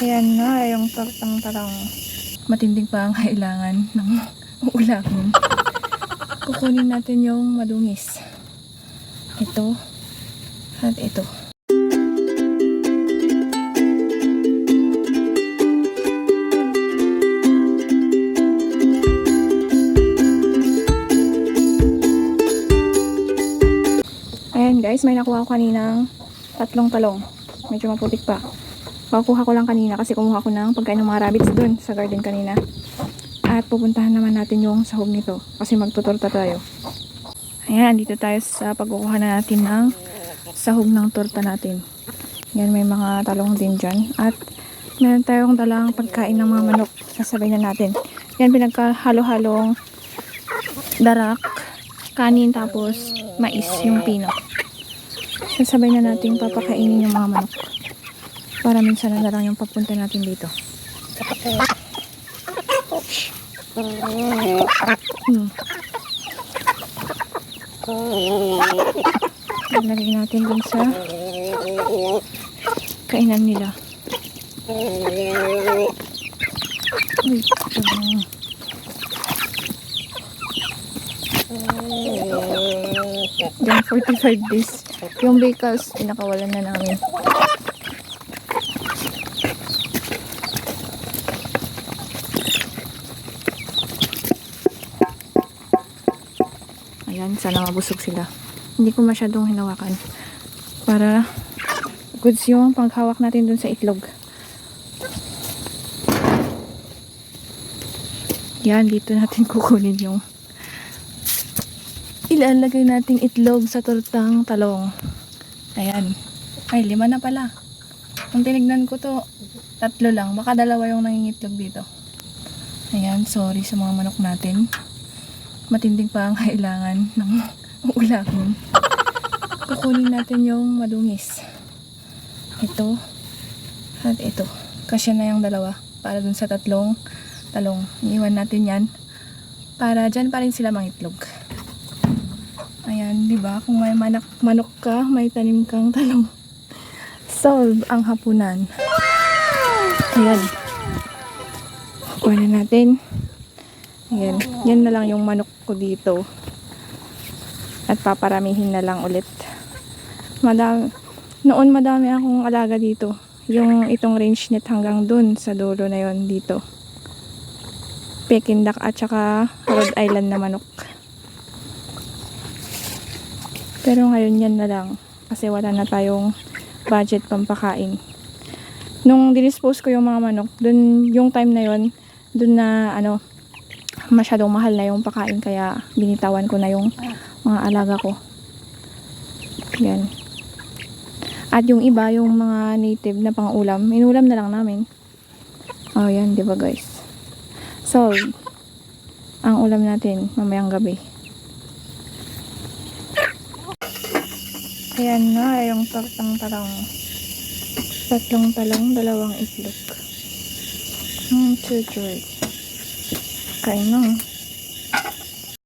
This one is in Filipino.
Ayan na yung tortang talong. Matinding pa ang kailangan ng ulamin. Kukunin natin yung madungis. Ito at ito. Ayan guys, may nakuha ko kaninang 3 talong. Medyo maputik pa. Pakuha ko lang kanina kasi kumuha ko ng pagkain ng mga rabbits dun sa garden kanina. At pupuntahan naman natin yung sahog nito kasi magtutorta tayo. Ayan, dito tayo sa pagkukuha na natin ng sahog ng torta natin. Yan, may mga talong din dyan. At meron tayong dalang pagkain ng mga manok. Sasabay na natin. Yan, pinagkahalo-halong darak, kanin, tapos mais, yung pino. Sasabay na natin papakainin yung mga manok. Para minsan na lang yung papunta natin dito. Lagay natin dun sa kainan nila. Yung 45 days. Yung vehicles, pinakawalan na namin. Ayan, sana mabusog sila. Hindi ko masyadong hinawakan para goods yung paghawak natin dun sa itlog. Yan, dito natin kukunin yung ilalagay nating itlog sa tortang talong. Ayan. Ay, 5 na pala. Kung tinignan ko to, 3 lang. Baka 2 yung nangingitlog dito. Ayan, sorry sa mga manok natin. Matinding pa ang kailangan ng ulamin. Kukunin natin yung madungis. Ito at ito. Kasya na yung 2 para dun sa 3 talong. Iwan natin yan para dyan pa rin sila mangitlog. Ayan, di ba? Kung may manok ka, may tanim kang talong. Solve ang hapunan. Ayan. Kuha na natin. Ayan. Yan na lang yung manok ko dito. At paparamihin na lang ulit. Noon madami akong alaga dito. Yung itong range net hanggang dun sa dulo na yon dito. Peking duck at saka Rhode Island na manok. Pero ngayon yan na lang. Kasi wala na tayong budget pampakain. Nung dinispose ko yung mga manok, dun yung time na yon, dun na masyadong mahal na yung pakain. Kaya binitawan ko na yung mga alaga ko. Yan. At yung iba, yung mga native na pang-ulam, inulam na lang namin. Oh, yan, di ba guys? So, ang ulam natin mamayang gabi. Ayan na, yung tortang talong. 3 talong, 2 itlog. Kain na.